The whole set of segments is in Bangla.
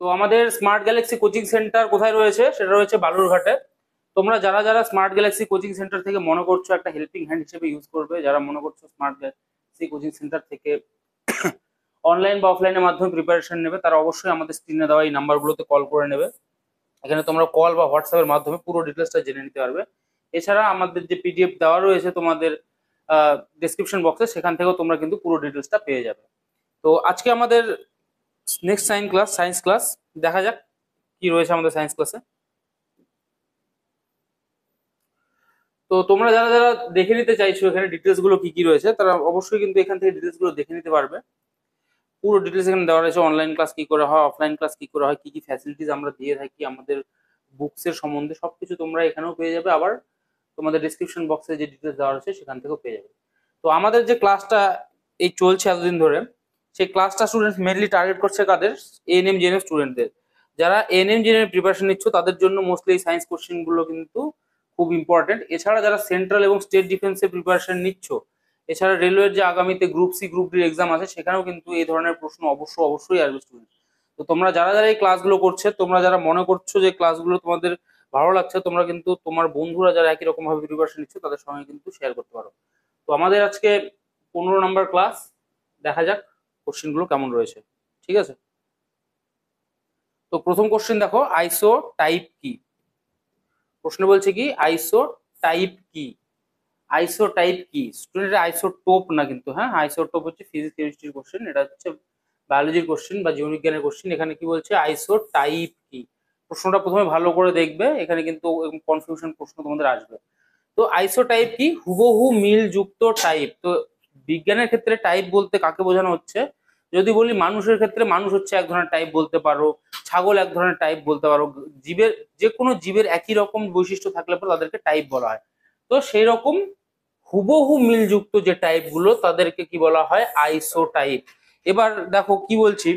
তো আমাদের স্মার্ট গ্যালাক্সি কোচিং সেন্টার কোথায় রয়েছে, সেটা রয়েছে বালুরঘাটে। তোমরা যারা যারা স্মার্ট গ্যালাক্সি কোচিং সেন্টার থেকে মনে করছো একটা হেল্পিং হ্যান্ড হিসেবে ইউজ করবে, যারা মনে করছো স্মার্ট গ্যালাক্সি কোচিং সেন্টার থেকে অনলাইন বা অফলাইনের মাধ্যমে প্রিপারেশন নেবে, তারা অবশ্যই আমাদের স্ক্রিনে দেওয়া এই নাম্বারগুলোতে কল করে নেবে। এখানে তোমরা কল বা হোয়াটসঅ্যাপের মাধ্যমে পুরো ডিটেলসটা জেনে নিতে পারবে। এছাড়া আমাদের যে পিডিএফ দেওয়া রয়েছে তোমাদের ডেসক্রিপশন বক্সে, সেখান থেকেও তোমরা কিন্তু পুরো ডিটেলসটা পেয়ে যাবে। তো আজকে আমাদের নেক্সট সায়েন্স ক্লাস, দেখা যাক কি রয়েছে আমাদের সায়েন্স ক্লাসে। তো তোমরা যারা যারা দেখে নিতে চাইছো এখানে ডিটেলস গুলো কি কি রয়েছে, তারা অবশ্যই কিন্তু এখান থেকে ডিটেলস গুলো দেখে নিতে পারবে। পুরো ডিটেলস এখানে দেওয়া রয়েছে, অনলাইন ক্লাস কি করে হয়, অফলাইন ক্লাস কি করে হয়, কি কি ফ্যাসিলিটিস আমরা দিয়ে থাকি, আমাদের বুকস এর সম্বন্ধে সবকিছু তোমরা এখানেও পেয়ে যাবে। আবার তোমাদের ডিসক্রিপশন বক্সে যে ডিটেলস দেওয়া রয়েছে সেখান থেকেও পেয়ে যাবে। তো আমাদের যে ক্লাসটা এই চলছে এতদিন ধরে, সেই ক্লাসটা স্টুডেন্টস মেনলি টার্গেট করছে কাদের, এএনএম জিএনএম স্টুডেন্টদের। যারা এএনএম জিএনএম প্রিপারেশন নিচ্ছ তাদের জন্য মোস্টলি এই সায়েন্স কোশ্চেন গুলো কিন্তু খুব ইম্পর্টেন্ট। এছাড়া যারা সেন্ট্রাল এবং স্টেট ডিফেন্সের প্রিপারেশন নিচ্ছ, এছাড়া রেলওয়ের যে আগামীতে group C group D exam আছে, সেখানেও কিন্তু এই ধরনের প্রশ্ন অবশ্যই আসবে স্টুডেন্ট। তো তোমরা যারা যারা এই ক্লাসগুলো করছে, তোমরা যারা মনে করছো যে ক্লাসগুলো তোমাদের ভালো লাগছে, তোমরা কিন্তু তোমার বন্ধুরা যারা একই রকম ভাবে প্রিপারেশন নিচ্ছে তাদের সঙ্গে কিন্তু শেয়ার করতে পারো। তো আমাদের আজকে 15 নম্বর ক্লাস, দেখা যাক কোশ্চেন গুলো কেমন রয়েছে। ঠিক আছে, তো প্রথম কোশ্চেন দেখো, আইসো টাইপ কি? প্রশ্ন বলছে কি আইসো টাইপ কি? আইসো টাইপ কি স্টুডেন্ট? আইসোটোপ না কিন্তু, হ্যাঁ আইসোটোপ হচ্ছে ফিজিক্স কেমিস্ট্রির কোশ্চেন, এটা হচ্ছে বায়োলজির কোশ্চেন বা জীববিজ্ঞানের কোশ্চেন। এখানে কি বলছে আইসো টাইপ কি? প্রশ্নটা প্রথমে ভালো করে দেখবে, এখানে কিন্তু কনফিউশন প্রশ্ন তোমাদের আসবে। তো আইসো টাইপ কি? হুবহু মিল যুক্ত টাইপ। তো বিজ্ঞানের ক্ষেত্রে টাইপ বলতে কাকে বোঝানো হচ্ছে? যদি বলি মানুষের ক্ষেত্রে, মানুষ হচ্ছে এক ধরনের টাইপ বলতে পারো, ছাগল এক ধরনের টাইপ বলতে পারো। জীবের, যে কোনো জীবের একই রকম বৈশিষ্ট্য থাকলে পরে তাদেরকে টাইপ বলা হয়। তো সেই রকম হুবহু মিলযুক্ত যে টাইপ গুলো তাদেরকে কি বলা হয়? আইসো টাইপ। এবার দেখো কি বলছি,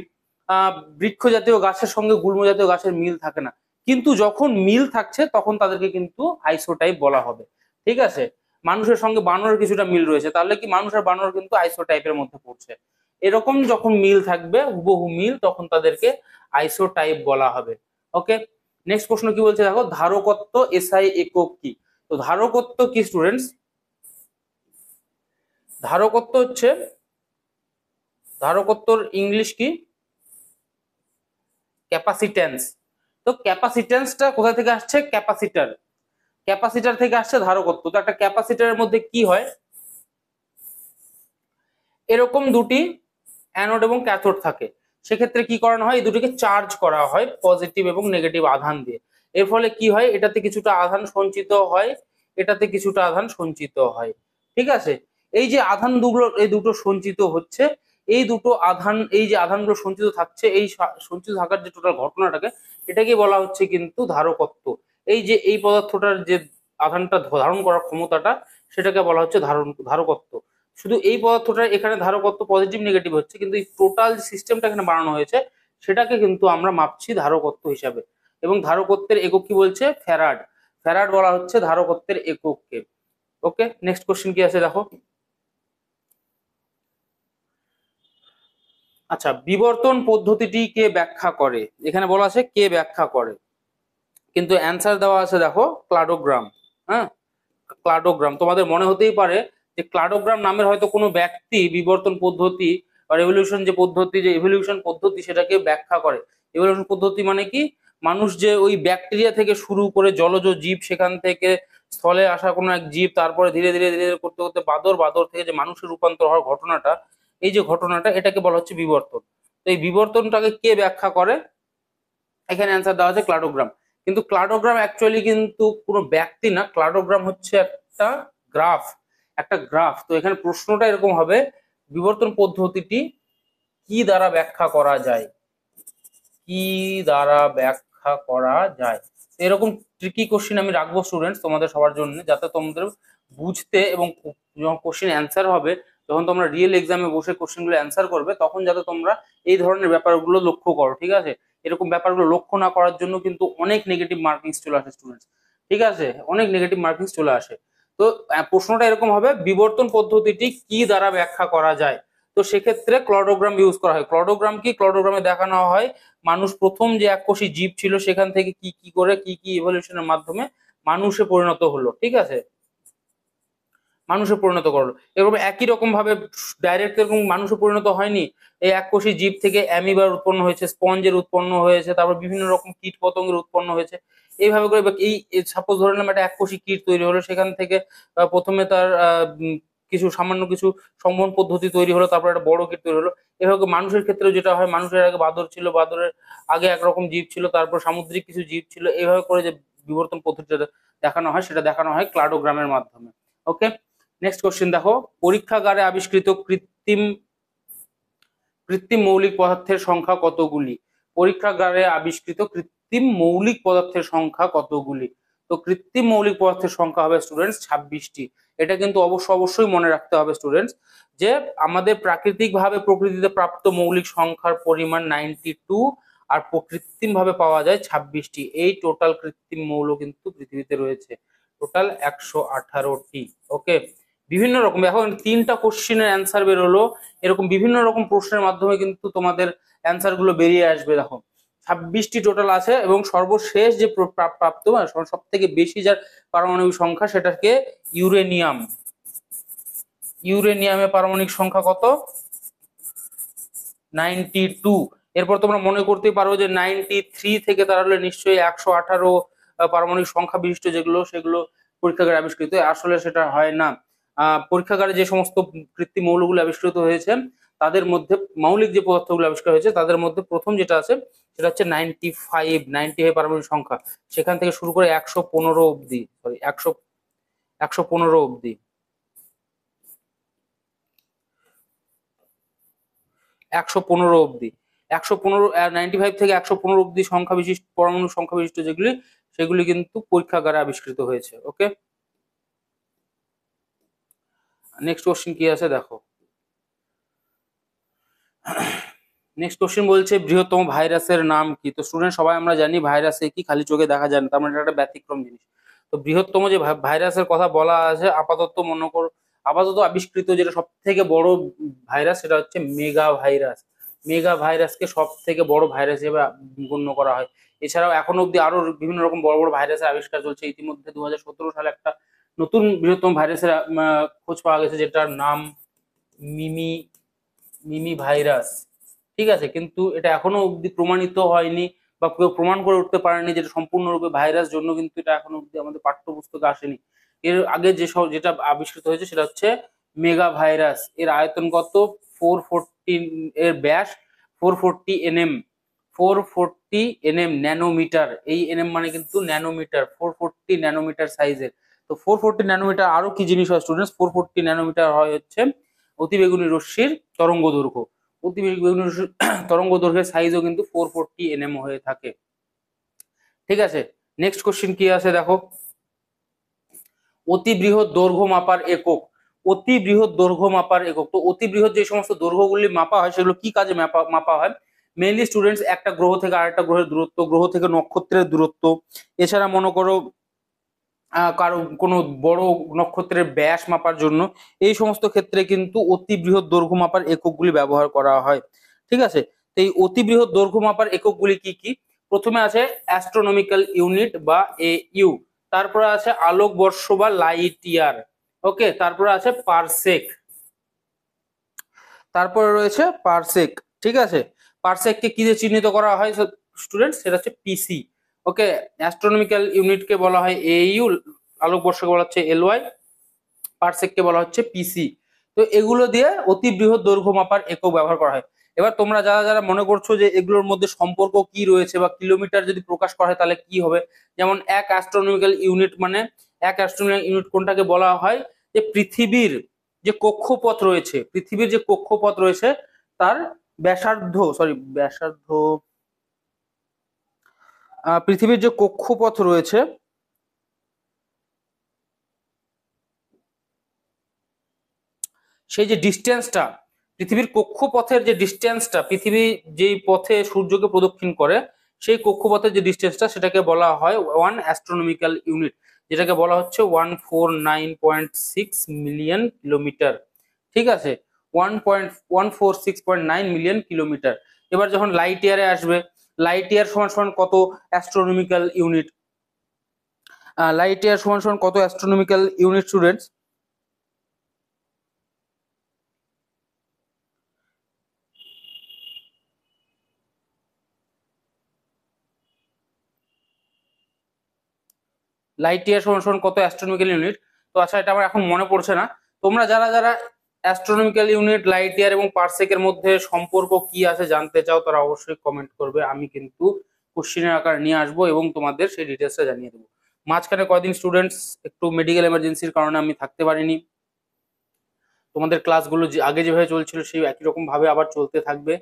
বৃক্ষ জাতীয় গাছের সঙ্গে গুল্ম জাতীয় গাছের মিল থাকে না, কিন্তু যখন মিল থাকছে তখন তাদেরকে কিন্তু আইসো টাইপ বলা হবে। ঠিক আছে, মানুষের সঙ্গে বানরের কিছুটা মিল রয়েছে, তাহলে কি মানুষ আর বানর কিন্তু আইসো টাইপের মধ্যে পড়ছে। এরকম যখন মিল থাকবে, হুবহু মিল, তখন তাদেরকে আইসো টাইপ বলা হবে। ওকে, নেক্সট প্রশ্ন কি বলছে দেখো, ধারকত্ব এসআই একক কি? তো ধারকত্ব কি স্টুডেন্টস? ধারকত্ব হচ্ছে, ধারকত্বর ইংলিশ কি? ক্যাপাসিট্যান্স। তো ক্যাপাসিট্যান্সটা কোথা থেকে আসছে? ক্যাপাসিটার, ক্যাপাসিটার থেকে আসছে ধারকত্ব। তো একটা ক্যাপাসিটারের মধ্যে কি হয়, এরকম দুটি অ্যানোড এবং ক্যাথোড থাকে। সেক্ষেত্রে কি করানো হয়, এই দুটিকে চার্জ করা হয় পজিটিভ এবং নেগেটিভ আধান দিয়ে। এর ফলে কি হয়, এটাতে কিছুটা আধান সঞ্চিত হয়, এটাতে কিছুটা আধান সঞ্চিত হয়। ঠিক আছে, এই যে আধান দুগুলো, এই দুটো সঞ্চিত হচ্ছে, এই দুটো আধান, এই যে আধানগুলো সঞ্চিত থাকছে, এই সঞ্চিত থাকার যে টোটাল ঘটনাটাকে, এটাকে বলা হচ্ছে কিন্তু ধারকত্ব। এই যে এই পদার্থটার যে আধানটা ধারণ করার ক্ষমতাটা, সেটাকে বলা হচ্ছে ধারকত্ব। শুধু এই পদার্থটা এখানে ধারকত্ব পজিটিভ নেগেটিভ হচ্ছে, কিন্তু এই টোটাল সিস্টেমটা এখানে বানানো হয়েছে, সেটাকে কিন্তু আমরা মাপছি ধারকত্ব হিসাবে। এবং ধারকত্বের একক কি বলছে? ফ্যারাড। ফ্যারাড বলা হচ্ছে ধারকত্বের একককে। ওকে, নেক্সট কোশ্চেন কি আছে দেখো। আচ্ছা, বিবর্তন পদ্ধতিটি কে ব্যাখ্যা করে? এখানে বলা আছে কে ব্যাখ্যা করে, কিন্তু অ্যান্সার দেওয়া আছে দেখো ক্লাডোগ্রাম। হ্যাঁ, ক্লাডোগ্রাম। তোমাদের মনে হতেই পারে যে ক্লাডোগ্রাম নামের হয়তো কোনো ব্যক্তি বিবর্তন পদ্ধতি বা রেভলিউশন যে পদ্ধতি, যে ইভলিউশন পদ্ধতি, সেটাকে ব্যাখ্যা করে। ইভলিউশন পদ্ধতি মানে কি, মানুষ যে ওই ব্যাকটেরিয়া থেকে শুরু করে জলজ জীব, সেখান থেকে স্থলে আসা কোনো এক জীব, তারপরে ধীরে ধীরে ধীরে ধীরে করতে করতে বাদর, বাদর থেকে যে মানুষের রূপান্তর হওয়ার ঘটনাটা, এই যে ঘটনাটা, এটাকে বলা হচ্ছে বিবর্তন। তো এই বিবর্তনটাকে কে ব্যাখ্যা করে? এখানে অ্যান্সার দেওয়া আছে ক্লাডোগ্রাম। কিন্তু ক্লাডোগ্রাম অ্যাকচুয়ালি কিন্তু কোনো ব্যক্তি না, ক্লাডোগ্রাম হচ্ছে একটা গ্রাফ, একটা গ্রাফ। তো এখানে প্রশ্নটা এরকম হবে, বিবর্তন পদ্ধতিটি কি দ্বারা ব্যাখ্যা করা যায়? কি দ্বারা ব্যাখ্যা করা যায়? এরকম ট্রিকি কোশ্চেন আমি রাখবো স্টুডেন্টস তোমাদের সবার জন্য, যাতে তোমাদের বুঝতে এবং যখন কোশ্চেন অ্যান্সার হবে, যখন তোমরা রিয়েল এক্সামে বসে কোশ্চেন গুলো অ্যান্সার করবে, তখন যাতে তোমরা এই ধরনের ব্যাপারগুলো লক্ষ্য করো। ঠিক আছে, এরকম ব্যাপারগুলো লক্ষ্য না করার জন্য কিন্তু অনেক নেগেটিভ মার্কিংস চলে আসে স্টুডেন্টস। ঠিক আছে, অনেক নেগেটিভ মার্কিংস চলে আসে। তো প্রশ্নটা এরকম হবে, বিবর্তন পদ্ধতিটি কি দ্বারা ব্যাখ্যা করা যায়? তো সেক্ষেত্রে ক্লডোগ্রাম ইউজ করা হয়। ক্লডোগ্রাম কি? ক্লডোগ্রামে দেখানো হয় মানুষ প্রথম যে এককোষী জীব ছিল সেখান থেকে কি কি করে কি কি ইভলিউশনের মাধ্যমে মানুষে পরিণত হলো, ঠিক আছে, মানুষে পরিণত করলো। এরকম একই রকম ভাবে ডাইরেক্ট এরকম মানুষে পরিণত হয়নি, এই এককোষী জীব থেকে অ্যামিবার উৎপন্ন হয়েছে, স্পঞ্জের উৎপন্ন হয়েছে, তারপর বিভিন্ন রকম কীট পতঙ্গের উৎপন্ন হয়েছে। এইভাবে করে এই সাপোজ ধরে নিলাম একটা এককোষী কীট তৈরি হলো, সেখান থেকে প্রথমে তার কিছু সামান্য কিছু সংবহন পদ্ধতি তৈরি হলো, তারপর একটা বড় কীট তৈরি হলো। এভাবে মানুষের ক্ষেত্রেও যেটা হয়, মানুষের আগে বাদর ছিল, বাদরের আগে একরকম জীব ছিল, তারপর সামুদ্রিক কিছু জীব ছিল, এইভাবে করে যে বিবর্তন পদ্ধতিটা দেখানো হয় সেটা দেখানো হয় ক্লাডোগ্রামের মাধ্যমে। ওকে, নেক্সট কোশ্চেন দেখো, পরীক্ষাগারে আবিষ্কৃত কৃত্রিম কৃত্রিম মৌলিক পদার্থের সংখ্যা কতগুলি? পরীক্ষাগারে আবিষ্কৃত কৃত্রিম মৌলিক পদার্থের সংখ্যা কতগুলি? তো কৃত্রিম মৌলিক পদার্থের সংখ্যা হবে স্টুডেন্টস 26টি। এটা কিন্তু অবশ্যই মনে রাখতে হবে স্টুডেন্টস, যে আমাদের প্রাকৃতিক ভাবে প্রকৃতিতে প্রাপ্ত মৌলিক সংখ্যার পরিমাণ 92, আর কৃত্রিম ভাবে পাওয়া যায় 26টি। এই টোটাল কৃত্রিম মৌল কিন্তু পৃথিবীতে রয়েছে টোটাল 118টি। ওকে, বিভিন্ন রকম, এখন 3টা কোশ্চেনের অ্যান্সার বেরোলো, এরকম বিভিন্ন রকম প্রশ্নের মাধ্যমে কিন্তু তোমাদের অ্যান্সার গুলো বেরিয়ে আসবে। দেখো 26টি টোটাল আছে, এবং সর্বশেষ যে প্রাপ্ত সব থেকে বেশি যার পারমাণবিক সংখ্যা সেটাকে ইউরেনিয়াম। ইউরেনিয়ামের পারমাণবিক সংখ্যা কত? 92। এরপর তোমরা মনে করতেই পারো যে 93 থেকে তাহলে নিশ্চয়ই 118 পারমাণবিক সংখ্যা বিশিষ্ট যেগুলো সেগুলো পরীক্ষাগারে আবিষ্কৃত। আসলে সেটা হয় না। পরীক্ষাগারে যে সমস্ত কৃত্রিম মৌলগুলো আবিষ্কৃত হয়েছে তাদের মধ্যে মৌলিক যে পদার্থগুলো আবিষ্কার হয়েছে তাদের মধ্যে প্রথম যেটা আছে সেটা হচ্ছে 95 পারমাণবিক সংখ্যা, সেখান থেকে শুরু করে 115 অব্দি, সরি 115 অব্দি, 115 অব্দি, 115, 95 থেকে 115 অব্দি সংখ্যা বিশিষ্ট পরমাণু সংখ্যা বিশিষ্ট যেগুলি সেগুলি কিন্তু পরীক্ষাগারে আবিষ্কৃত হয়েছে। ওকে, নেক্সট কোশ্চেন কি আছে দেখো। নেক্সট কোশ্চেন বলছে বৃহত্তম ভাইরাসের নাম কি? তো স্টুডেন্ট সবাই আমরা জানি ভাইরাসে কি খালি চোখে দেখা যায় না, তার মানে এটা একটা ব্যতিক্রম জিনিস। তো বৃহত্তম যে ভাইরাসের কথা বলা আছে, আপাতত মনে করো আপাতত আবিষ্কৃত যেটা সব থেকে বড় ভাইরাস সেটা হচ্ছে মেগা ভাইরাস। মেগা ভাইরাসকে সব থেকে বড় ভাইরাস হিসেবে গণ্য করা হয়। এছাড়াও এখনো অব্দি আরো বিভিন্ন রকম বড় বড় ভাইরাসের আবিষ্কার চলছে। ইতিমধ্যে 2017 সালে একটা নতুন বৃহত্তম ভাইরাসের খোঁজ পাওয়া গেছে, যেটার নাম মিমি মিমি ভাইরাস। ঠিক আছে, কিন্তু এটা এখনো অব্দি প্রমাণিত হয়নি বা কেউ প্রমাণ করে উঠতে পারেনি যেটা সম্পূর্ণরূপে ভাইরাস, জন্য কিন্তু এটা এখনো অব্দি আমাদের পাঠ্যপুস্তকে আসেনি। এর আগে যেটা আবিষ্কৃত হয়েছে সেটা হচ্ছে মেগা ভাইরাস। এর আয়তন কত? 440, এর ব্যাস 440 nm, 440 nm ন্যানোমিটার। এই এনএম মানে কিন্তু ন্যানোমিটার, 440 ন্যানোমিটার সাইজের। তো 440 ন্যানোমিটার আরো কি জিনিস হয় স্টুডেন্টস? 440 ন্যানোমিটার হয় হচ্ছে অতিবেগুনি রশ্মির তরঙ্গ দৈর্ঘ্য। অতিবেগুনি রশ্মির তরঙ্গ দৈর্ঘ্যের সাইজও কিন্তু 440 nm হয়ে থাকে। ঠিক আছে, নেক্সট কোশ্চেন কি আছে দেখো, অতি বৃহৎ দৈর্ঘ্য মাপার একক। অতি বৃহৎ দৈর্ঘ্য মাপার একক, তো অতি বৃহৎ যে সমস্ত দৈর্ঘ্যগুলি মাপা হয় সেগুলো কি কাজে মাপা হয়? মেইনলি স্টুডেন্টস একটা গ্রহ থেকে আরেকটা গ্রহের দূরত্ব, গ্রহ থেকে নক্ষত্রের দূরত্ব, এছাড়া মনে করো কারো কোনো বড় নক্ষত্রের ব্যাস মাপার জন্য, এই সমস্ত ক্ষেত্রে কিন্তু অতি বৃহৎ দৈর্ঘ্য মাপার এককগুলি ব্যবহার করা হয়। ঠিক আছে, তো এই অতি বৃহৎ দৈর্ঘ্য মাপার এককগুলি কি কি? প্রথমে আছে অ্যাস্ট্রোনমিক্যাল ইউনিট বা AU, তারপরে আছে আলোকবর্ষ বা লাইট ইয়ার। ওকে, তারপরে আছে পারসেক, তারপরে রয়েছে পারসেক। ঠিক আছে, পারসেককে কি দিয়ে চিহ্নিত করা হয় স্টুডেন্ট? সেটা হচ্ছে পিসি। ওকে, অ্যাস্ট্রোনমিক্যাল ইউনিটকে বলা হয় AU, আলোকবর্ষকে বলা হচ্ছে LY, পারসেককে বলা হচ্ছে পিসি। তো এগুলো দিয়ে অতি বৃহৎ দৈর্ঘ্য মাপার একক ব্যবহার করা হয়। এবার তোমরা যারা যারা মনে করছো যে এগুলোর মধ্যে সম্পর্ক কি রয়েছে বা কিলোমিটার যদি প্রকাশ করা হয় তাহলে কি হবে, যেমন এক অ্যাস্ট্রোনমিক্যাল ইউনিট মানে, এক অ্যাস্ট্রোনমিক্যাল ইউনিট কোনটাকে বলা হয়? যে পৃথিবীর যে কক্ষপথ রয়েছে, পৃথিবীর যে কক্ষপথ রয়েছে তার ব্যাসার্ধ, পৃথিবীর যে কক্ষপথ রয়েছে সেই যে ডিস্টেন্সটা, পৃথিবীর কক্ষপথের যে ডিস্টেন্সটা, পৃথিবী যেই পথে সূর্যকে প্রদক্ষিণ করে সেই কক্ষপথের যে ডিস্টেন্সটা সেটাকে বলা হয় 1 অ্যাস্ট্রোনমিক্যাল ইউনিট, যেটাকে বলা হচ্ছে 149.6 মিলিয়ন কিলোমিটার। ঠিক আছে, 1.146.9 মিলিয়ন কিলোমিটার। এবার যখন লাইট ইয়ারে আসবে, লাইট ইয়ার সমান সমান কত অ্যাস্ট্রোনমিক্যাল ইউনিট? লাইট ইয়ার সমান সমান কত astronomical unit students? Light year সমান সমান কত অ্যাস্ট্রোনমিক্যাল ইউনিট? তো আচ্ছা, এটা আমার এখন মনে পড়ছে না। তোমরা যারা যারা অ্যাস্ট্রোনমিক্যাল ইউনিট, লাইট ইয়ার এবং পারসেকের মধ্যে সম্পর্ক কি আছে জানতে চাও, তারা অবশ্যই কমেন্ট করবে। আমি কিন্তু কোশ্চেনের আকার নিয়ে আসবো এবং তোমাদের সেই ডিটেলসটা জানিয়ে দেবো। মাঝখানে কয়দিন স্টুডেন্টস একটু মেডিকেল এমার্জেন্সির কারণে আমি থাকতে পারিনি। তোমাদের ক্লাসগুলো আগে যেভাবে চলছিল সেই একই রকম ভাবে আবার চলতে থাকবে।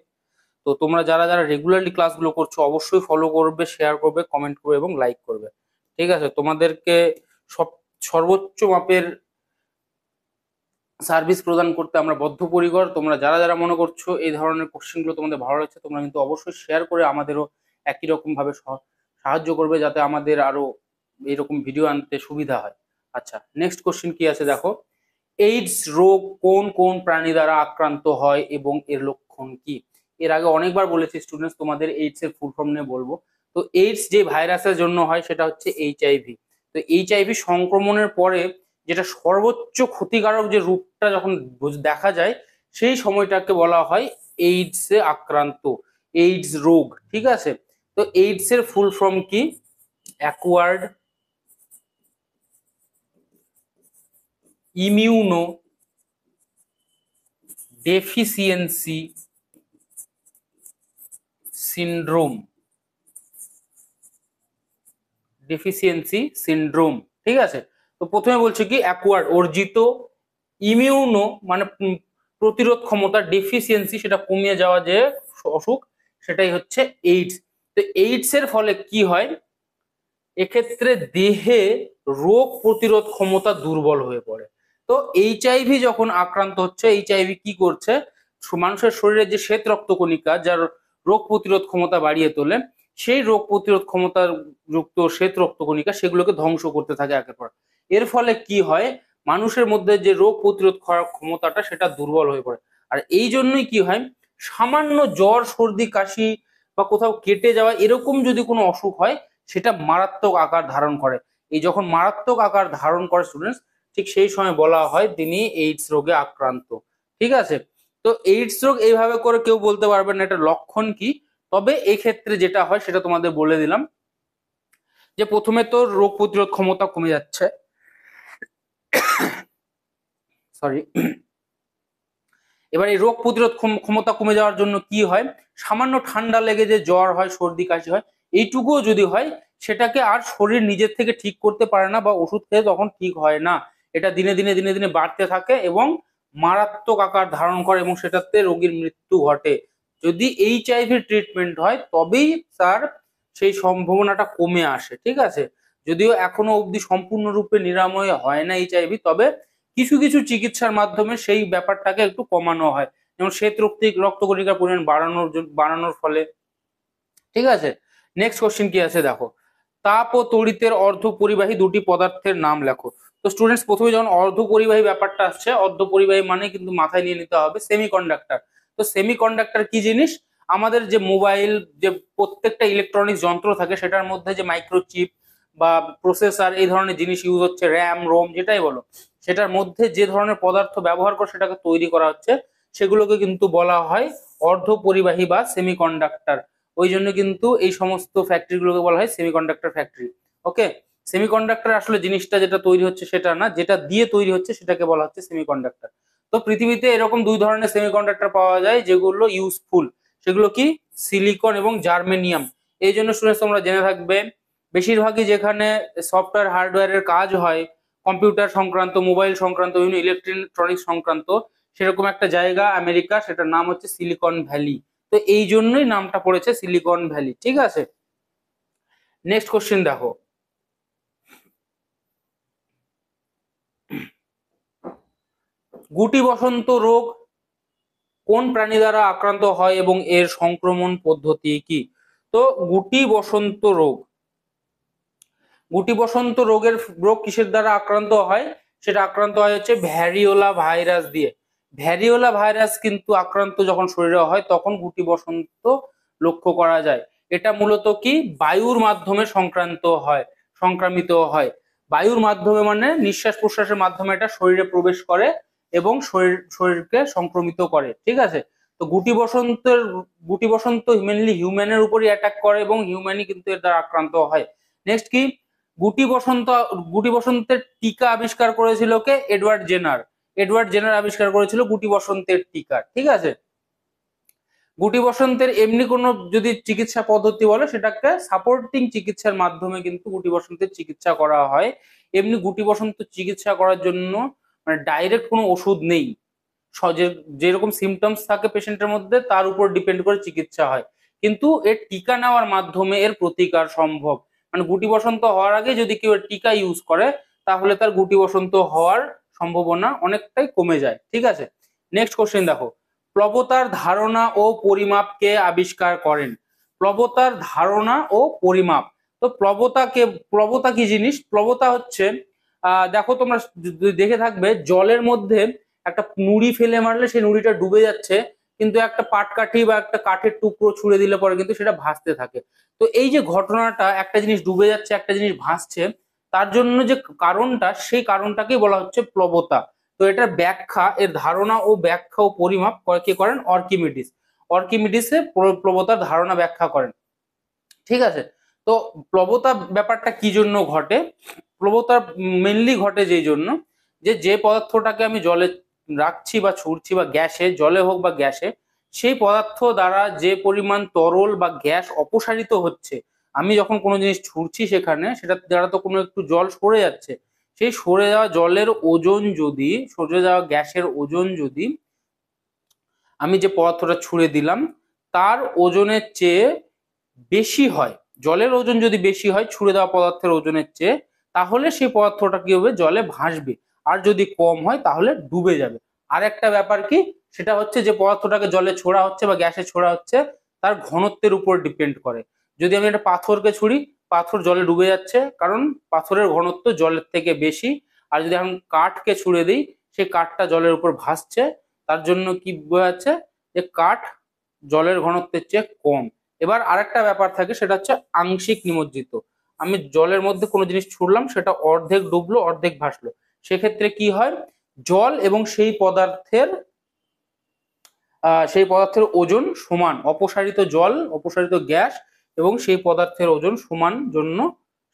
তো তোমরা যারা যারা রেগুলারলি ক্লাসগুলো করছো অবশ্যই ফলো করবে, শেয়ার করবে, কমেন্ট করবে এবং লাইক করবে। ঠিক আছে, তোমাদেরকে সর্বোচ্চ মাপের সার্ভিস প্রদান করতে আমরা বদ্ধপরিকর। তোমরা যারা যারা মনে করছো এই ধরনের কোশ্চেনগুলো তোমাদের ভালো লাগছে, তোমরা কিন্তু অবশ্যই শেয়ার করে আমাদেরও একই রকম ভাবে সাহায্য করবে, যাতে আমাদের আরো এরকম ভিডিও আনতে সুবিধা হয়। আচ্ছা, নেক্সট কোশ্চেন কি আছে দেখো। এইডস রোগ কোন কোন প্রাণী দ্বারা আক্রান্ত হয় এবং এর লক্ষণ কি? এর আগে অনেকবার বলেছি স্টুডেন্টস, তোমাদের এইডস এর ফুল ফর্ম নিয়ে বলবো। তো এইডস যে ভাইরাসের জন্য হয় সেটা হচ্ছে এইচআইভি। তো এইচআইভি সংক্রমণের পরে যেটা সর্বোচ্চ ক্ষতিকারক যে রূপটা যখন দেখা যায়, সেই সময়টাকে বলা হয় এইডস এ আক্রান্ত, এইডস রোগ। ঠিক আছে, তো এইডস এর ফুল ফর্ম কি? Acquired immuno deficiency syndrome, deficiency syndrome. ঠিক আছে, তো প্রথমে বলছে কি অ্যাকোয়ার্ড অর্জিত, ইমিউনো মানে প্রতিরোধ ক্ষমতা, ডেফিসিয়েন্সি সেটা কমিয়ে যাওয়া যে অসুখ, সেটাই হচ্ছে এইডস। তো এইডস এর ফলে কি হয়? এক্ষেত্রে দেহে রোগ প্রতিরোধ ক্ষমতা দুর্বল হয়ে পড়ে। তো এইচআইভি যখন আক্রান্ত হচ্ছে, এইচআইভি কি করছে? মানুষের শরীরে যে শ্বেত রক্তকণিকা যার রোগ প্রতিরোধ ক্ষমতা বাড়িয়ে তোলে, সেই রোগ প্রতিরোধ ক্ষমতার যুক্ত শ্বেত রক্তকণিকা সেগুলোকে ধ্বংস করতে থাকে একের পর। এর ফলে কি হয়? মানুষের মধ্যে যে রোগ প্রতিরোধ করার ক্ষমতাটা সেটা দুর্বল হয়ে পড়ে। আর এই জন্যই কি হয়, সামান্য জ্বর, সর্দি, কাশি বা কোথাও কেটে যাওয়া এরকম যদি কোনো অসুখ হয়, সেটা মারাত্মক আকার ধারণ করে। এই যখন মারাত্মক আকার ধারণ করে স্টুডেন্টস, ঠিক সেই সময় বলা হয় তিনি এইডস রোগে আক্রান্ত। ঠিক আছে, তো এইডস রোগ এইভাবে করে কেউ বলতে পারবে না এটা লক্ষণ কি। তবে এক্ষেত্রে যেটা হয় সেটা তোমাদের বলে দিলাম, যে প্রথমে তো রোগ প্রতিরোধ ক্ষমতা কমে যাচ্ছে, সরি। এবার এই রোগ প্রতিরোধ ক্ষমতা কমে যাওয়ার জন্য কি হয়? সামান্য ঠান্ডা লেগে যে জ্বর হয়, সর্দি কাশি হয়, এইটুকুও যদি হয়, সেটাকে আর শরীর নিজের থেকে ঠিক করতে পারে না বা ওষুধ খেয়ে তখন ঠিক হয় না। এটা দিনে দিনে দিনে দিনে বাড়তে থাকে এবং মারাত্মক আকার ধারণ করে এবং সেটাতে রোগীর মৃত্যু ঘটে। যদি এইচআইভি ট্রিটমেন্ট হয় তবেই তার সেই সম্ভাবনাটা কমে আসে। ঠিক আছে, যদিও এখনো অবধি সম্পূর্ণরূপে নিরাময় হয় না এইচআইভি, তবে কিছু কিছু চিকিৎসার মাধ্যমে সেই ব্যাপারটাকে একটু কমানো হয়, যেমন শ্বেত রক্তকণিকার পরিমাণ বাড়ানোর ফলে। ঠিক আছে, নেক্সট কোশ্চেন কি আছে দেখো। তাপ ও তড়িতের অর্ধ পরিবাহী দুটি পদার্থের নাম লেখো। তো স্টুডেন্টস প্রথমে যখন অর্ধ পরিবাহী ব্যাপারটা আসছে, অর্ধ পরিবাহী মানে কিন্তু মাথায় নিয়ে নিতে হবে সেমিকন্ডাক্টর। তো সেমিকন্ডাক্টর কি জিনিস? আমাদের যে মোবাইল, যে প্রত্যেকটা ইলেকট্রনিক্স যন্ত্র থাকে সেটার মধ্যে যে মাইক্রোচিপ বা প্রসেসর এই ধরনের জিনিস ইউজ হচ্ছে, র্যাম, রোম যেটাই বলো, সেটার মধ্যে যে ধরনের পদার্থ ব্যবহার করে সেটাকে তৈরি করা হচ্ছে, সেগুলোকে কিন্তু বলা হয় অর্ধ পরিবাহী বা সেমিকন্ডাক্টর। ওই জন্য কিন্তু এই সমস্ত ফ্যাক্টরিগুলোকে বলা হয় সেমিকন্ডাক্টর ফ্যাক্টরি। ওকে, সেমিকন্ডাক্টর আসলে জিনিসটা যেটা তৈরি হচ্ছে সেটা না, যেটা দিয়ে তৈরি হচ্ছে সেটাকে বলা হচ্ছে সেমিকন্ডাক্টর। তো পৃথিবীতে এরকম দুই ধরনের সেমিকন্ডাক্টর পাওয়া যায় যেগুলো ইউজফুল, সেগুলো কি? সিলিকন এবং জার্মেনিয়াম। এই জন্য স্টুডেন্টস তোমরা জেনে থাকবে, বেশিরভাগই যেখানে সফটওয়্যার হার্ডওয়্যারের কাজ হয়, কম্পিউটার সংক্রান্ত, মোবাইল সংক্রান্ত, বিভিন্ন ইলেকট্রনিক্স সংক্রান্ত, সেরকম একটা জায়গা আমেরিকা, সেটার নাম হচ্ছে সিলিকন ভ্যালি। তো এই জন্যই নামটা পড়েছে সিলিকন ভ্যালি। ঠিক আছে, নেক্সট কোশ্চেন দেখো। গুটি বসন্ত রোগ কোন প্রাণী দ্বারা আক্রান্ত হয় এবং এর সংক্রমণ পদ্ধতি কি? তো গুটি বসন্ত রোগ কিসের দ্বারা আক্রান্ত হয়? সেটা আক্রান্ত হয় হচ্ছে ভ্যারিওলা ভাইরাস দিয়ে। ভ্যারিওলা ভাইরাস কিন্তু আক্রান্ত যখন শরীরে হয় তখন গুটি বসন্ত লক্ষ্য করা যায়। এটা মূলত কি বায়ুর মাধ্যমে সংক্রামিত হয়। বায়ুর মাধ্যমে মানে নিঃশ্বাস প্রশ্বাসের মাধ্যমে এটা শরীরে প্রবেশ করে এবং শরীরকে সংক্রমিত করে, ঠিক আছে। তো গুটি বসন্ত মেনলি হিউম্যানের উপরই অ্যাটাক করে এবং হিউম্যানই কিন্তু এর দ্বারা আক্রান্ত হয়। নেক্সট কি, গুটি বসন্তের টিকা আবিষ্কার করেছিল কে? এডওয়ার্ড জেনার আবিষ্কার করেছিল গুটি বসন্তের টিকা, ঠিক আছে। গুটি বসন্তের এমনি কোনো যদি চিকিৎসা পদ্ধতি বলে সেটাকে সাপোর্টিং চিকিৎসার মাধ্যমে কিন্তু গুটি বসন্তের চিকিৎসা করা হয়। এমনি গুটি বসন্ত চিকিৎসা করার জন্য মানে ডাইরেক্ট কোনো ওষুধ নেই, যেরকম সিমটমস থাকে পেশেন্টের মধ্যে তার উপর ডিপেন্ড করে চিকিৎসা হয়, কিন্তু এর টিকা নেওয়ার মাধ্যমে এর প্রতিকার সম্ভব। মানে গুটি বসন্ত হওয়ার আগে যদি কেউ টিকা ইউজ করে তাহলে তার গুটি বসন্ত হওয়ার সম্ভাবনা অনেকটাই কমে যায়, ঠিক আছে। নেক্সট কোশ্চেন দেখো, প্লবতার ধারণা ও পরিমাপ কে আবিষ্কার করেন? প্লবতার ধারণা ও পরিমাপ। তো প্লবতা কি জিনিস? প্লবতা হচ্ছে দেখো তোমরা দেখে থাকবে জলের মধ্যে একটা নুড়ি ফেলে মারলে সেই নুড়িটা ডুবে যাচ্ছে, কিন্তু একটা পাটকাঠি বা একটা কাঠের টুকরো ছুঁড়ে দিলে পরে কিন্তু সেটা ভাসতে থাকে। তো এই যে ঘটনাটা, একটা জিনিস ডুবে যাচ্ছে একটা জিনিস ভাসছে, তার জন্য যে কারণটা, সেই কারণটাকেই বলা হচ্ছে প্লবতা। তো এটার ব্যাখ্যা, এর ধারণা ও ব্যাখ্যা ও পরিমাপ কে করেন? অর্কিমিডিসে প্লবতার ধারণা ব্যাখ্যা করেন, ঠিক আছে। তো প্লবতা ব্যাপারটা কি জন্য ঘটে? প্লবতা মেনলি ঘটে যেই জন্য যে পদার্থটাকে আমি জলে রাখছি বা ছুড়ছি বা গ্যাসে, জলে হোক বা গ্যাসে, সেই পদার্থ দ্বারা যে পরিমাণ তরল বা গ্যাস অপসারিত হচ্ছে, আমি যখন কোনো জিনিস ছুড়ছি সেখানে সেটা দ্বারা তো কোনো একটু জল সরে যাচ্ছে, সেই সরে যাওয়া জলের ওজন যদি, সরে যাওয়া গ্যাসের ওজন যদি আমি যে পদার্থটা ছুড়ে দিলাম তার ওজনের চেয়ে বেশি হয়, জলের ওজন যদি বেশি হয় ছুড়ে দেওয়া পদার্থের ওজনের চেয়ে, তাহলে সেই পদার্থটা কি হবে? জলে ভাসবে। আর যদি কম হয় তাহলে ডুবে যাবে। আর একটা ব্যাপার কি, সেটা হচ্ছে যে পদার্থটাকে জলে ছোড়া হচ্ছে বা গ্যাসে ছোড়া হচ্ছে তার ঘনত্বের উপর ডিপেন্ড করে। যদি আমি একটা পাথরকে ছুড়ি, পাথর জলে ডুবে যাচ্ছে কারণ পাথরের ঘনত্ব জলের থেকে বেশি। আর যদি এখন কাঠকে ছুড়ে দিই, সেই কাঠটা জলের উপর ভাসছে, তার জন্য কি বোঝাচ্ছে? যে কাঠ জলের ঘনত্বের চেয়ে কম। এবার আরেকটা ব্যাপার থাকে, সেটা হচ্ছে আংশিক নিমজ্জিত। আমি জলের মধ্যে কোনো জিনিস ছুড়লাম, সেটা অর্ধেক ডুবলো অর্ধেক ভাসলো, সেক্ষেত্রে কি হয়? জল এবং সেই পদার্থের ওজন সমান, অপসারিত জল অপসারিত গ্যাস এবং সেই পদার্থের ওজন সমান জন্য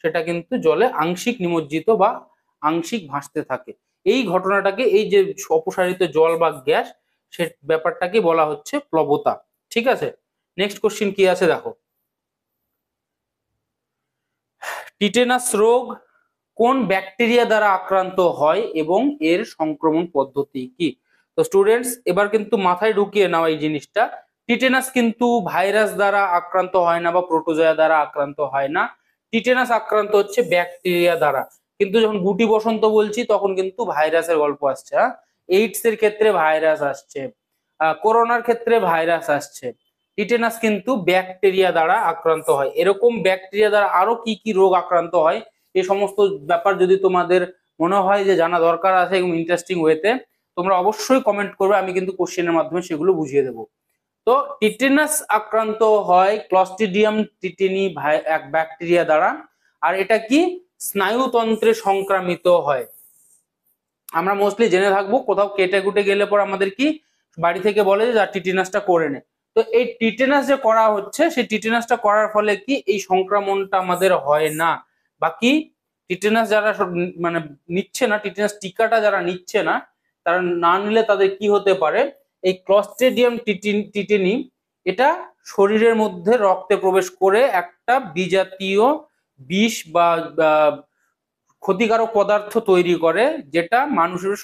সেটা কিন্তু জলে আংশিক নিমজ্জিত বা আংশিক ভাসতে থাকে। এই ঘটনাটাকে, এই যে অপসারিত জল বা গ্যাস, সে ব্যাপারটাকে বলা হচ্ছে প্লবতা, ঠিক আছে। নেক্সট কোশ্চিন কি আছে দেখো, টিটেনাস রোগ কোন ব্যাকটেরিয়া দ্বারা আক্রান্ত হয় এবং এর সংক্রমণ পদ্ধতি কি? তো স্টুডেন্টস এবার কিন্তু মাথায় ঢুকিয়ে নাও এই জিনিসটা, টিটেনাস কিন্তু ভাইরাস দ্বারা আক্রান্ত হয় না বা প্রোটোজোয়া দ্বারা আক্রান্ত হয় না, টিটেনাস আক্রান্ত হচ্ছে ব্যাকটেরিয়া দ্বারা। কিন্তু যখন গুটি বসন্ত বলছি তখন কিন্তু ভাইরাসের গল্প আসছে, হ্যাঁ। এইডস এর ক্ষেত্রে ভাইরাস আসছে, করোনার ক্ষেত্রে ভাইরাস আসছে। টিটেনাস কিন্তু ব্যাকটেরিয়া দ্বারা আক্রান্ত হয়। এরকম ব্যাকটেরিয়া দ্বারা আরো কি কি রোগ আক্রান্ত হয়, এই সমস্ত ব্যাপার যদি তোমাদের মনে হয় যে জানা দরকার আছে এবং ইন্টারেস্টিং ওয়েতে, তোমরা অবশ্যই কমেন্ট করবে, আমি কিন্তু কোশ্চেনের মাধ্যমে সেগুলো বুঝিয়ে দেবো। তো টিটেনাস আক্রান্ত হয় ক্লস্ট্রিডিয়াম টিটেনি এক ব্যাকটেরিয়া দ্বারা, আর এটা কি স্নায়ুতন্ত্রে সংক্রামিত হয়। আমরা মোস্টলি জেনে থাকবো, কোথাও কেটে কুটে গেলে পর আমাদের কি বাড়ি থেকে বলে যে যা টিটেনাসটা করে নে। তো এই টিটেনাস যে করা হচ্ছে, সেই টিটেনাসটা করার ফলে কি এই সংক্রমণটা আমাদের হয় না। বাকি টিটেনাস যারা মানে নিচ্ছে না, টিটেনাস টিকাটা যারা নিচ্ছে না, তারা না নিলে তাদের কি হতে পারে, এই ক্লস্ট্রিডিয়াম টিটেনি এটা শরীরের মধ্যে রক্তে প্রবেশ করে একটা বিজাতীয় বিষ বা ক্ষতিকারক পদার্থ তৈরি করে, যেটা মানুষের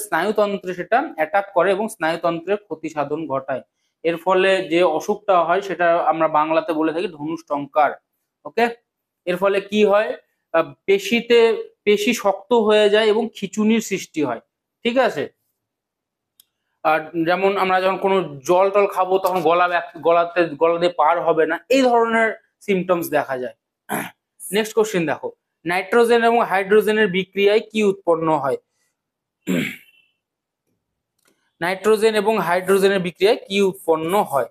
স্নায়ুতন্ত্রে সেটা অ্যাটাক করে এবং স্নায়ুতন্ত্রের ক্ষতি সাধন ঘটায়। এর ফলে যে অসুখটা হয় সেটা আমরা বাংলাতে বলে থাকি ধনুষ্টঙ্কার। ওকে, এর ফলে কি হয়? পেশি শক্ত হয়ে যায় এবং খিঁচুনির সৃষ্টি হয়, ঠিক আছে। আর যেমন আমরা যখন কোনো জল টল খাবো তখন গলা দিয়ে পার হবে না, এই ধরনের সিমটমস দেখা যায়। নেক্সট কোশ্চেন দেখো, নাইট্রোজেন এবং হাইড্রোজেনের বিক্রিয়ায় কি উৎপন্ন হয়? নাইট্রোজেন এবং হাইড্রোজেনের বিক্রিয়ায় কি উৎপন্ন হয়?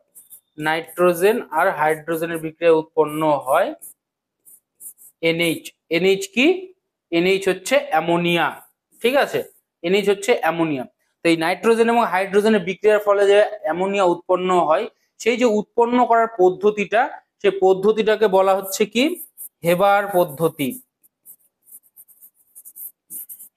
নাইট্রোজেন আর হাইড্রোজেনের বিক্রিয়া উৎপন্ন হয় এনএইচ। এনএইচ কি? এনএইচ হচ্ছে অ্যামোনিয়া। ঠিক আছে, এনএইচ হচ্ছে অ্যামোনিয়া। তো এই নাইট্রোজেন এবং হাইড্রোজেনের বিক্রিয়ার ফলে যে অ্যামোনিয়া উৎপন্ন হয়, সেই যে উৎপন্ন করার পদ্ধতিটা, সেই পদ্ধতিটাকে বলা হচ্ছে কি? হেবার পদ্ধতি।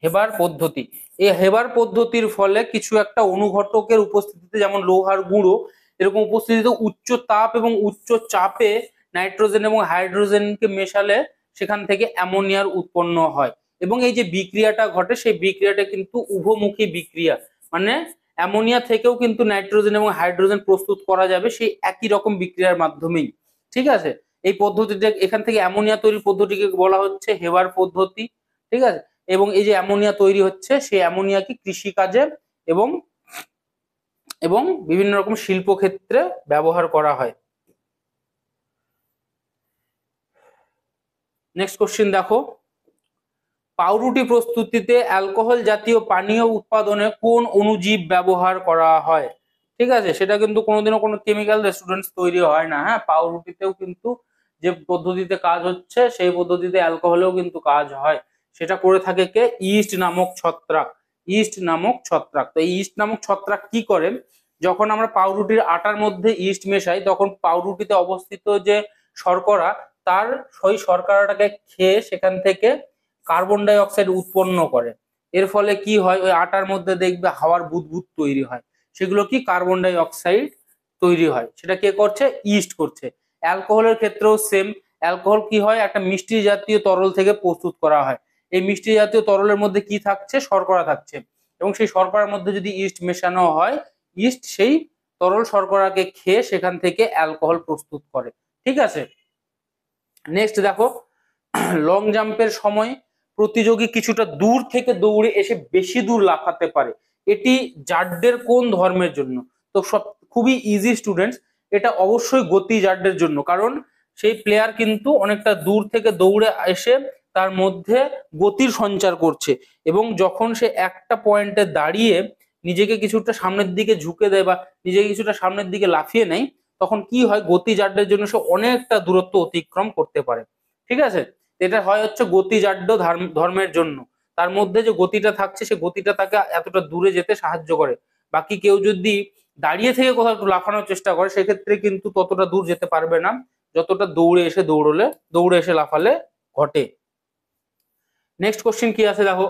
হেবার পদ্ধতি। এই হেবার পদ্ধতির ফলে কিছু একটা অনুঘটকের উপস্থিতিতে, যেমন লোহার গুঁড়ো এরকম উপস্থিতিতে উচ্চ তাপ এবং উচ্চ চাপে নাইট্রোজেন এবং হাইড্রোজেনকে মেশালে সেখান থেকে অ্যামোনিয়ার উৎপন্ন হয়। এবং এই যে বিক্রিয়াটা ঘটে, সেই বিক্রিয়াটা কিন্তু উভমুখী বিক্রিয়া, মানে অ্যামোনিয়া থেকেও কিন্তু নাইট্রোজেন এবং হাইড্রোজেন প্রস্তুত করা যাবে সেই একই রকম বিক্রিয়ার মাধ্যমেই। ঠিক আছে, এই পদ্ধতিটা, এখান থেকে অ্যামোনিয়া তৈরির পদ্ধতিকে বলা হচ্ছে হেবার পদ্ধতি। ঠিক আছে, এবং এই যে অ্যামোনিয়া তৈরি হচ্ছে, সেই অ্যামোনিয়াকে কৃষিকাজে এবং এবং বিভিন্ন রকম শিল্প ক্ষেত্রে ব্যবহার করা হয়। নেক্সট কোশ্চেন দেখো, পাউরুটি প্রস্তুতিতে অ্যালকোহল জাতীয় পানীয় উৎপাদনে কোন অণুজীব ব্যবহার করা হয়? ঠিক আছে, সেটা কিন্তু কোনোদিনও কোনো কেমিক্যাল স্টুডেন্টস তৈরি হয় না। হ্যাঁ, পাউরুটিতেও কিন্তু যে পদ্ধতিতে কাজ হচ্ছে, সেই পদ্ধতিতে অ্যালকোহলেও কিন্তু কাজ হয়। সেটা করে থাকে কে? ইস্ট নামক ছত্রাক। ইস্ট নামক ছত্রাক। তো এই ইস্ট নামক ছত্রাক কি করে? যখন আমরা পাউরুটির আটার মধ্যে ইস্ট মেশাই, তখন পাউরুটিতে অবস্থিত যে শর্করা, তার সেই শর্করাটাকে খেয়ে সেখান থেকে কার্বন ডাই অক্সাইড উৎপন্ন করে। এর ফলে কি হয়? ওই আটার মধ্যে দেখবে হাওয়ার বুদবুদ তৈরি হয়, সেগুলো কি? কার্বন ডাই অক্সাইড তৈরি হয়। সেটা কে করছে? ইস্ট করছে। অ্যালকোহলের ক্ষেত্রেও সেম। অ্যালকোহল কি হয়? একটা মিষ্টি জাতীয় তরল থেকে প্রস্তুত করা হয়। এই মিষ্টি জাতীয় তরলের মধ্যে কি থাকছে? শর্করা থাকছে। এবং সেই শর্করার মধ্যে যদি ইস্ট মেশানো হয়, ইস্ট সেই তরল শর্করাকে খেয়ে সেখান থেকে অ্যালকোহল প্রস্তুত করে। ঠিক আছে, নেক্সট দেখো, লং জাম্পের সময় প্রতিযোগী কিছুটা দূর থেকে দৌড়ে এসে বেশি দূর লাফাতে পারে, এটি জাড্ডের কোন ধর্মের জন্য? তো সব খুবই ইজি স্টুডেন্টস, এটা অবশ্যই গতি জাড্ডের জন্য। কারণ সেই প্লেয়ার কিন্তু অনেকটা দূর থেকে দৌড়ে এসে তার মধ্যে গতির সঞ্চার করছে, এবং যখন সে একটা পয়েন্টে দাঁড়িয়ে নিজেকে কিছুটা সামনের দিকে ঝুঁকে দেয় বা নিজেকে কিছুটা সামনের দিকে লাফিয়ে নেয়, তখন কি হয়? গতি জাড্ডের জন্য সে অনেকটা দূরত্ব অতিক্রম করতে পারে। ঠিক আছে, এটা হয় হচ্ছে গতিজাড্য ধর্মের জন্য। তার মধ্যে যে গতিটা থাকছে, সে গতিটা তাকে এতটা দূরে যেতে সাহায্য করে। বাকি কেউ যদি দাঁড়িয়ে থেকে কোথাও একটু লাফানোর চেষ্টা করে, সেক্ষেত্রে কিন্তু ততটা দূর যেতে পারবে না যতটা দৌড়ে এসে লাফালে ঘটে। নেক্সট কোশ্চেন কি আছে দেখো,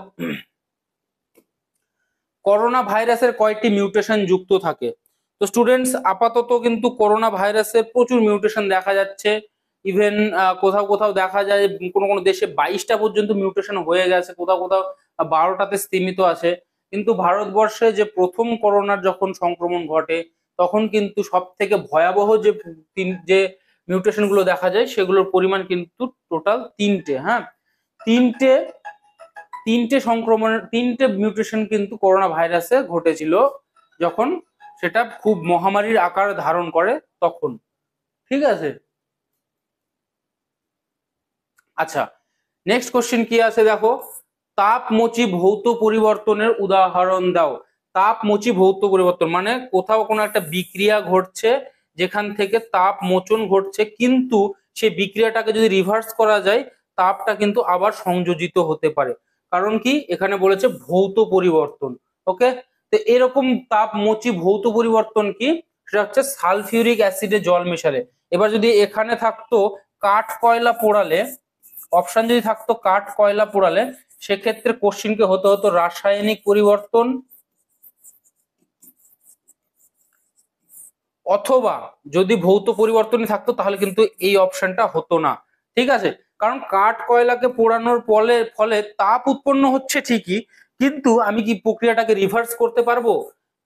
করোনা ভাইরাসের কয়টি মিউটেশন যুক্ত থাকে? তো স্টুডেন্টস, আপাতত কিন্তু করোনা ভাইরাসের প্রচুর মিউটেশন দেখা যাচ্ছে। ইভেন কোথাও কোথাও দেখা যায় কোনো কোনো দেশে 22টা পর্যন্ত মিউটেশন হয়ে গেছে, কোথাও কোথাও 12টাতে সীমিত আছে। কিন্তু ভারতবর্ষে যে প্রথম করোনার যখন সংক্রমণ ঘটে, তখন কিন্তু সব থেকে ভয়াবহ যে মিউটেশন গুলো দেখা যায়, সেগুলোর পরিমাণ কিন্তু টোটাল 3টে। হ্যাঁ, তিনটে তিনটে মিউটেশন কিন্তু করোনা ভাইরাসে ঘটেছিল, যখন সেটা খুব মহামারীর আকার ধারণ করে তখন। ঠিক আছে, আচ্ছা, নেক্সট কোশ্চেন কি আছে দেখো, তাপমোচী ভৌত পরিবর্তনের উদাহরণ দাও। তাপমোচী ভৌত পরিবর্তন মানে কোথাও কোনো একটা বিক্রিয়া ঘটছে, যেখান থেকে তাপ মোচন ঘটছে, কিন্তু সেই বিক্রিয়াটাকে যদি রিভার্স করা যায়, তাপটা কিন্তু আবার সংযোজিত হতে পারে। কারণ কি? এখানে বলেছে ভৌত পরিবর্তন। ওকে, তো এরকম তাপমোচী ভৌত পরিবর্তন কি? সেটা হচ্ছে সালফিউরিক অ্যাসিডে জল মেশালে। এবার যদি এখানে থাকতো কাঠ কয়লা পোড়ালে, অপশন যদি থাকতো কাঠ কয়লা পোড়ালে, সেক্ষেত্রে কোশ্চিনকে হতে হতো রাসায়নিক পরিবর্তন, অথবা যদি ভৌত পরিবর্তনই থাকতো তাহলে কিন্তু এই অপশনটা হতো না। ঠিক আছে, কারণ কাঠ কয়লাকে পোড়ানোর ফলে তাপ উৎপন্ন হচ্ছে ঠিকই, কিন্তু আমি কি প্রক্রিয়াটাকে রিভার্স করতে পারবো?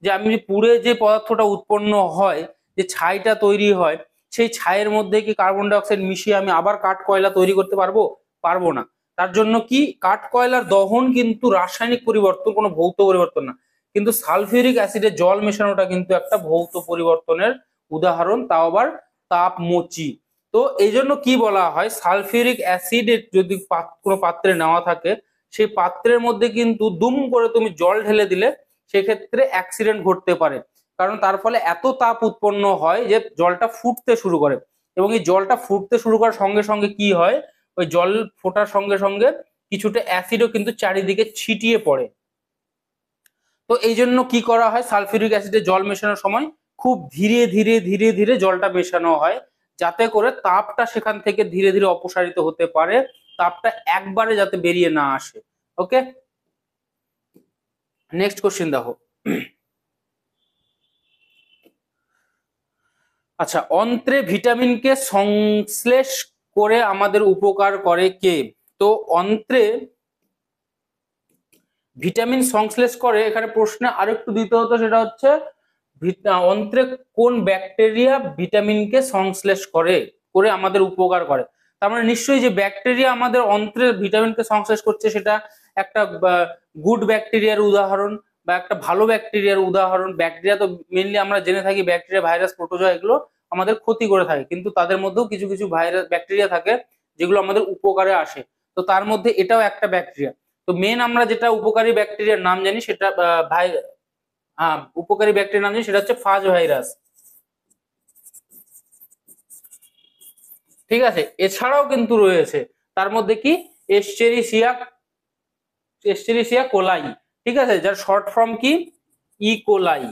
যে আমি পুড়ে যে পদার্থটা উৎপন্ন হয়, যে ছাইটা তৈরি হয়, সেই ছাইয়ের মধ্যে কি কার্বন ডাই অক্সাইড মিশিয়ে আমি আবার কাঠ কয়লা তৈরি করতে পারবো? পারবো না। তার জন্য কি, কাঠ কয়লার দহন কিন্তু রাসায়নিক পরিবর্তন, কোনো ভৌত পরিবর্তন না। কিন্তু সালফিউরিক অ্যাসিডে জল মেশানোটা কিন্তু একটা ভৌত পরিবর্তনের উদাহরণ, তাও আবার তাপমোচী। তো এই জন্য কি বলা হয়, সালফিউরিক অ্যাসিড যদি কোনো পাত্রে নেওয়া থাকে, সেই পাত্রের মধ্যে কিন্তু দুম করে তুমি জল ঢেলে দিলে সেক্ষেত্রে অ্যাক্সিডেন্ট ঘটতে পারে। কারণ তার ফলে এত তাপ উৎপন্ন হয় যে জলটা ফুটতে শুরু করে, এবং এই জলটা ফুটতে শুরু করার সঙ্গে সঙ্গে কি হয়, ওই জল ফোটার সঙ্গে সঙ্গে কিছুটা অ্যাসিডও কিন্তু চারিদিকে ছিটিয়ে পড়ে। তো এই জন্য কি করা হয়, সালফিউরিক অ্যাসিডে জল মেশানোর সময় খুব ধীরে ধীরে ধীরে ধীরে জলটা মেশানো হয়, যাতে করে তাপটা সেখান থেকে ধীরে ধীরে অপসারিত হতে পারে, তাপটা একবারে যাতে বেরিয়ে না আসে। ওকে, নেক্সট কোশ্চেন দেখো। আচ্ছা, অন্ত্রে ভিটামিনকে সংশ্লেষ করে আমাদের উপকার করে কে? তো অন্ত্রে ভিটামিন সংশ্লেষ করে, এখানে প্রশ্নে আরেকটু দিতে হতো, সেটা হচ্ছে অন্ত্রে কোন ব্যাকটেরিয়া ভিটামিনকে সংশ্লেষ করে করে আমাদের উপকার করে। তার মানে নিশ্চয়ই যে ব্যাকটেরিয়া আমাদের অন্ত্রের ভিটামিনকে সংশ্লেষ করছে সেটা একটা গুড ব্যাকটেরিয়ার উদাহরণ বা একটা ভালো ব্যাকটেরিয়ার উদাহরণ। ব্যাকটেরিয়া তো মেনলি আমরা জেনে থাকি ব্যাকটেরিয়া, ভাইরাস, প্রোটোজোয়া এগুলো আমাদের ক্ষতি করে থাকে, কিন্তু তাদের মধ্যেও কিছু কিছু ভাইরাস ব্যাকটেরিয়া থাকে যেগুলো আমাদের উপকারে আসে। তো তার মধ্যে এটাও একটা ব্যাকটেরিয়া। তো মেন আমরা যেটা উপকারী ব্যাকটেরিয়ার নাম জানি সেটা উপকারী ব্যাকটেরিয়ার নাম জানি সেটা হচ্ছে ফাজ ভাইরাস। ঠিক আছে, এছাড়াও কিন্তু রয়েছে তার মধ্যে কি এস্টেরিসিয়া কোলাই। ঠিক আছে, যার শর্ট ফর্ম কি ইকোলাই।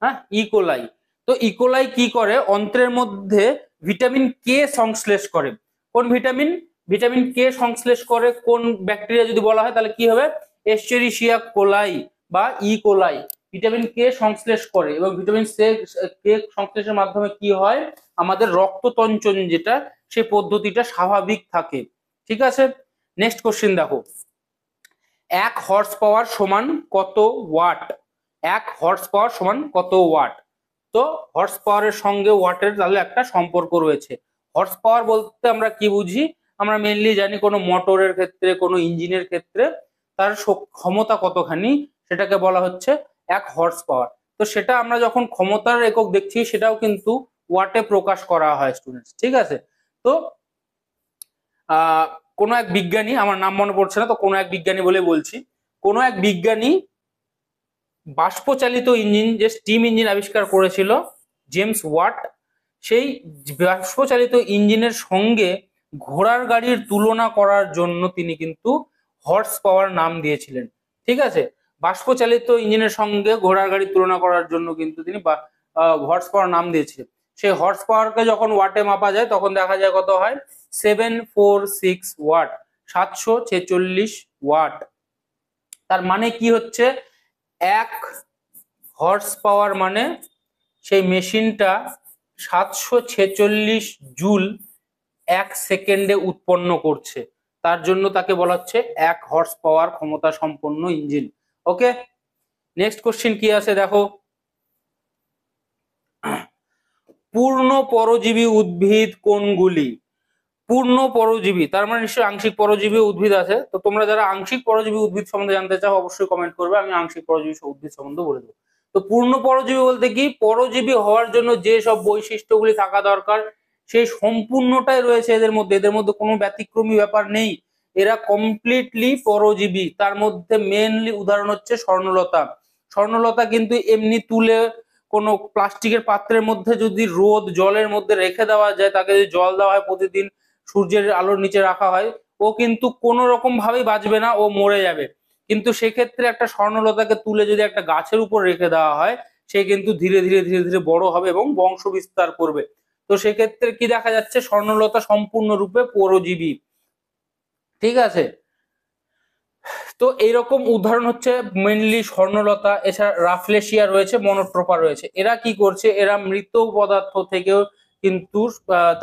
হ্যাঁ, ইকোলাই। তো ইকোলাই কি করে, অন্ত্রের মধ্যে ভিটামিন কে সংশ্লেষ করে। কোন ভিটামিন? ভিটামিন কে সংশ্লেষ করে কোন ব্যাকটেরিয়া যদি বলা হয় তাহলে কি হবে, এস্টেরিসিয়া কোলাই বা ইকোলাই ভিটামিন কে সংশ্লেষ করে। এবং ভিটামিন কে সংশ্লেষের মাধ্যমে কি হয়, আমাদের রক্ততঞ্চন যেটা সেই পদ্ধতিটা স্বাভাবিক থাকে। ঠিক আছে, নেক্সট কোশ্চেন দেখো। 1 হর্স পাওয়ার সমান কত ওয়াট? 1 হর্স পাওয়ার সমান কত ওয়াট? তো হর্স পাওয়ারের সঙ্গে ওয়াটের তাহলে একটা সম্পর্ক রয়েছে। হর্স পাওয়ার বলতে আমরা কি বুঝি, আমরা মেইনলি জানি কোনো মোটরের ক্ষেত্রে, কোনো ইঞ্জিনের ক্ষেত্রে তার ক্ষমতা কতখানি সেটাকে বলা হচ্ছে 1 হর্স পাওয়ার। তো সেটা আমরা যখন ক্ষমতার একক দেখছি সেটাও কিন্তু ওয়াটে প্রকাশ করা হয় স্টুডেন্টস। ঠিক আছে, তো কোনো এক বিজ্ঞানী, আমার নাম মনে পড়ছে না, তো কোনো এক বিজ্ঞানী বলে বলছি, কোনো এক বিজ্ঞানী বাষ্পচালিত ইঞ্জিন, যে স্টিম ইঞ্জিন আবিষ্কার করেছিল জেমস ওয়াট, সেই বাষ্পচালিত ইঞ্জিনের সঙ্গে ঘোড়ার গাড়ির তুলনা করার জন্য তিনি কিন্তু হর্স পাওয়ার নাম দিয়েছিলেন। ঠিক আছে, বাষ্পচালিত ইঞ্জিনের সঙ্গে ঘোড়ার গাড়ির তুলনা করার জন্য কিন্তু তিনি হর্স পাওয়ার নাম দিয়েছিলেন। সেই হর্স পাওয়ারকে যখন ওয়াটে মাপা যায় তখন দেখা যায় কত হয়, 746 ওয়াট, 746 ওয়াট। তার মানে কি হচ্ছে, 1 হর্স পাওয়ার মানে সেই মেশিনটা 746 জুল 1 সেকেন্ডে উৎপন্ন করছে। তার জন্য তাকে বলা হচ্ছে 1 হর্স পাওয়ার ক্ষমতা সম্পন্ন ইঞ্জিন। ওকে, নেক্সট কোশ্চেন কি আছে দেখো। পূর্ণ পরজীবী উদ্ভিদ কোনগুলি? পূর্ণ পরজীবী তার মানে নিশ্চয়ই আংশিক পরজীবী উদ্ভিদ আছে। তো তোমরা যারা আংশিক পরজীবী উদ্ভিদ সম্বন্ধে জানতে চাও অবশ্যই কমেন্ট করবে, আমি আংশিক পরজীবী উদ্ভিদ সম্বন্ধে বলে দেবো। তো পূর্ণ পরজীবী বলতে কি, পরজীবী হওয়ার জন্য যে সব বৈশিষ্ট্যগুলি থাকা দরকার সেই সম্পূর্ণটাই রয়েছে এদের মধ্যে, এদের মধ্যে কোনো ব্যতিক্রমী ব্যাপার নেই, এরা কমপ্লিটলি পরজীবী। তার মধ্যে মেনলি উদাহরণ হচ্ছে স্বর্ণলতা। স্বর্ণলতা কিন্তু এমনি তুলে কোনো প্লাস্টিকের পাত্রের মধ্যে যদি রোদ জলের মধ্যে রেখে দেওয়া যায়, তাকে যদি জল দেওয়া হয় প্রতিদিন, সূর্যের আলোর নিচে রাখা হয়, ও কিন্তু কোনো রকম ভাবেই বাঁচবে না, ও মরে যাবে। কিন্তু সেক্ষেত্রে একটা স্বর্ণলতাকে তুলে যদি একটা গাছের উপর রেখে দেওয়া হয়, সে কিন্তু ধীরে ধীরে ধীরে ধীরে বড় হবে এবং বংশ বিস্তার করবে। তো সেক্ষেত্রে কি দেখা যাচ্ছে, স্বর্ণলতা সম্পূর্ণরূপে পরজীবী। ঠিক আছে, তো এইরকম উদাহরণ হচ্ছে মেনলি স্বর্ণলতা। এছাড়া রাফলেশিয়া রয়েছে, মনোট্রোপা রয়েছে। এরা কি করছে, এরা মৃত পদার্থ থেকেও কিন্তু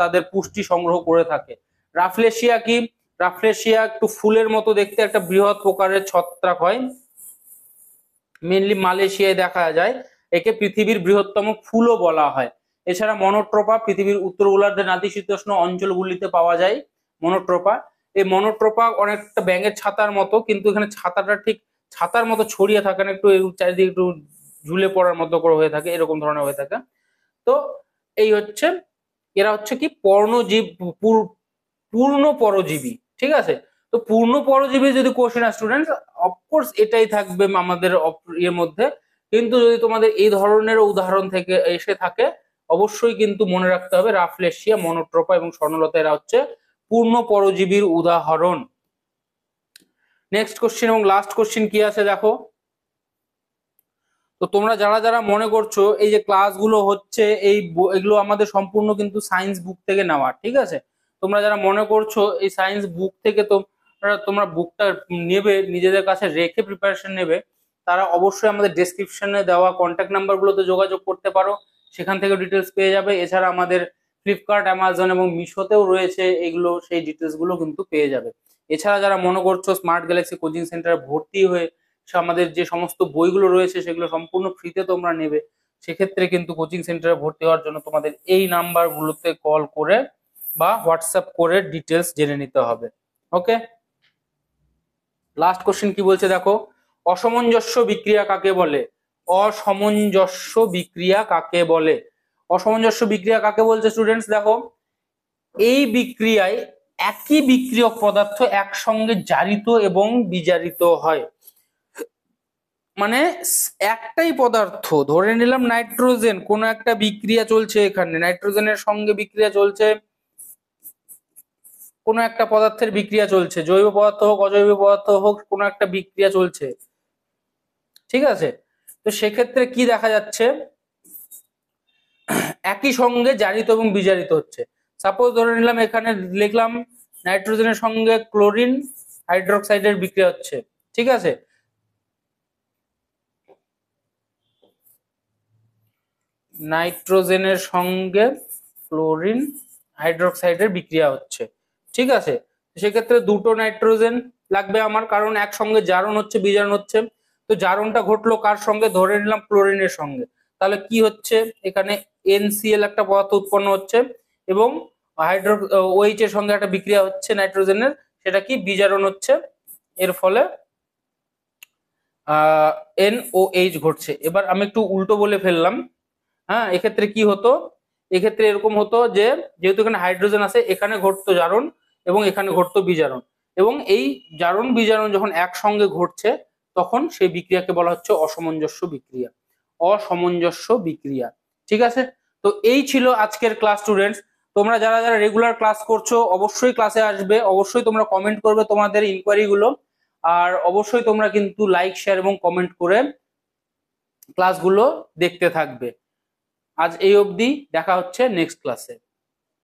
তাদের পুষ্টি সংগ্রহ করে থাকে। রাফলেশিয়া কি, রাফলেশিয়া একটু ফুলের মতো দেখতে, একটা বৃহৎ প্রকারের ছত্রাক হয়, মেনলি মালয়েশিয়ায় দেখা যায়, একে পৃথিবীর বৃহত্তম ফুলও বলা হয়। এছাড়া মনোট্রোপা পৃথিবীর উত্তর গোলার্ধের নাতিশীতোষ্ণ অঞ্চলগুলিতে পাওয়া যায় মনোট্রোপা। এই মনোট্রোপা অনেকটা ব্যাঙের ছাতার মতো, কিন্তু এখানে ছাতাটা ঠিক ছাতার মতো ছড়িয়ে থাকে না, একটু চারিদিকে একটু ঝুলে পড়ার মতো করে হয়ে থাকে, এরকম ধরনের হয়ে থাকে। তো এই হচ্ছে, এরা হচ্ছে কি পর্ণজীব, পূর্ণ পরজীবী। ঠিক আছে, তো পূর্ণ পরজীবী যদি কোশ্চেন স্টুডেন্ট, অফকোর্স এটাই থাকবে আমাদের ইয়ের মধ্যে, কিন্তু যদি তোমাদের এই ধরনের উদাহরণ থেকে এসে থাকে অবশ্যই কিন্তু মনে রাখতে হবে রাফলেশিয়া, মনোট্রোপা এবং স্বর্ণলতা এরা হচ্ছে পূর্ণ পরজীবীর উদাহরণ। নেক্সট কোশ্চেন এবং লাস্ট কোশ্চেন কি আছে দেখো। তো তোমরা যারা যারা মনে করছো এই যে ক্লাসগুলো হচ্ছে এগুলো আমাদের সম্পূর্ণ কিন্তু সায়েন্স বুক থেকে নেওয়া, ঠিক আছে? তোমরা যারা মনে করছো এই সায়েন্স বুক থেকে তোমরা বুকটা নেবে, নিজেদের কাছে রেখে প্রিপারেশন নেবে, তারা অবশ্যই আমাদের ডেসক্রিপশনে দেওয়া কন্ট্যাক্ট নাম্বারগুলোতে যোগাযোগ করতে পারো, সেখান থেকে ডিটেলস পেয়ে যাবে। এছাড়া আমাদের ফ্লিপকার্ট, অ্যামাজন এবং মিশোতেও রয়েছে এগুলো, সেই ডিটেলস গুলো কিন্তু পেয়ে যাবে। এছাড়া যারা মনে করছো স্মার্ট গ্যালাক্সি কোচিং সেন্টারে ভর্তি হয়ে আমাদের যে সমস্ত বইগুলো রয়েছে সেগুলো সম্পূর্ণ ফ্রিতে তোমরা নেবে, সেক্ষেত্রে কিন্তু কোচিং সেন্টারে ভর্তি হওয়ার জন্য তোমাদের এই নাম্বারগুলোতে কল করে বা হোয়াটসঅ্যাপ করে ডিটেলস জেনে নিতে হবে। ওকে, লাস্ট কোশ্চেন কি বলছে দেখো, অসামঞ্জস্য বিক্রিয়া কাকে বলে? অসামঞ্জস্য বিক্রিয়া কাকে বলে? অসামঞ্জস্য বিক্রিয়া কাকে বলছে স্টুডেন্টস? দেখো, এই বিক্রিয়ায় একই বিক্রিয়ক পদার্থ একসঙ্গে জারিত এবং বিজারিত হয়। মানে একটাই পদার্থ, ধরে নিলাম নাইট্রোজেন, কোন একটা বিক্রিয়া চলছে, এখানে নাইট্রোজেনের সঙ্গে বিক্রিয়া চলছে, কোন একটা পদার্থের বিক্রিয়া চলছে, জৈব পদার্থ হোক অজৈব পদার্থ হোক, কোন একটা বিক্রিয়া চলছে, ঠিক আছে? তো সেক্ষেত্রে কি দেখা যাচ্ছে, একই সঙ্গে জারিত এবং বিজারিত হচ্ছে। সাপোজ ধরে নিলাম এখানে লিখলাম নাইট্রোজেনের সঙ্গে ক্লোরিন হাইড্রোক্সাইডের বিক্রিয়া হচ্ছে, ঠিক আছে? নাইট্রোজেনের সঙ্গে ক্লোরিন হাইড্রোক্সাইডের বিক্রিয়া হচ্ছে, ঠিক আছে? সেক্ষেত্রে দুটো নাইট্রোজেন লাগবে আমার, কারণ একসঙ্গে জারণ হচ্ছে বিজারণ হচ্ছে। তো জারণটা ঘটলো কার সঙ্গে? ধরে নিলাম ক্লোরিনের সঙ্গে। তাহলে কি হচ্ছে, এখানে NCl একটা পদার্থ উৎপন্ন হচ্ছে এবং OH এর সঙ্গে একটা বিক্রিয়া হচ্ছে নাইট্রোজেনের, সেটা কি? বিজারণ হচ্ছে। এর ফলে NOH ঘটছে। এবার আমি একটু উল্টো বলে ফেললাম, হ্যাঁ, এক্ষেত্রে কি হতো, এক্ষেত্রে এরকম হতো যে যেহেতু এখানে হাইড্রোজেন আছে, এখানে ঘটতো জারণ এবং এখানে ঘটতো বিজারণ, এবং এই জারণ বিজারণ যখন একসঙ্গে ঘটছে তখন সেই বিক্রিয়াকে বলা হচ্ছে অসামঞ্জস্য বিক্রিয়া। অসামঞ্জস্য বিক্রিয়া, ঠিক আছে? তো এই ছিল আজকের ক্লাস স্টুডেন্টস। তোমরা যারা যারা রেগুলার ক্লাস করছো অবশ্যই ক্লাসে আসবে, অবশ্যই তোমরা কমেন্ট করবে তোমাদের ইনকোয়ারি গুলো, আর অবশ্যই তোমরা কিন্তু লাইক শেয়ার এবং কমেন্ট করে ক্লাসগুলো দেখতে থাকবে। আজ এই অবধি, দেখা হচ্ছে নেক্সট ক্লাসে।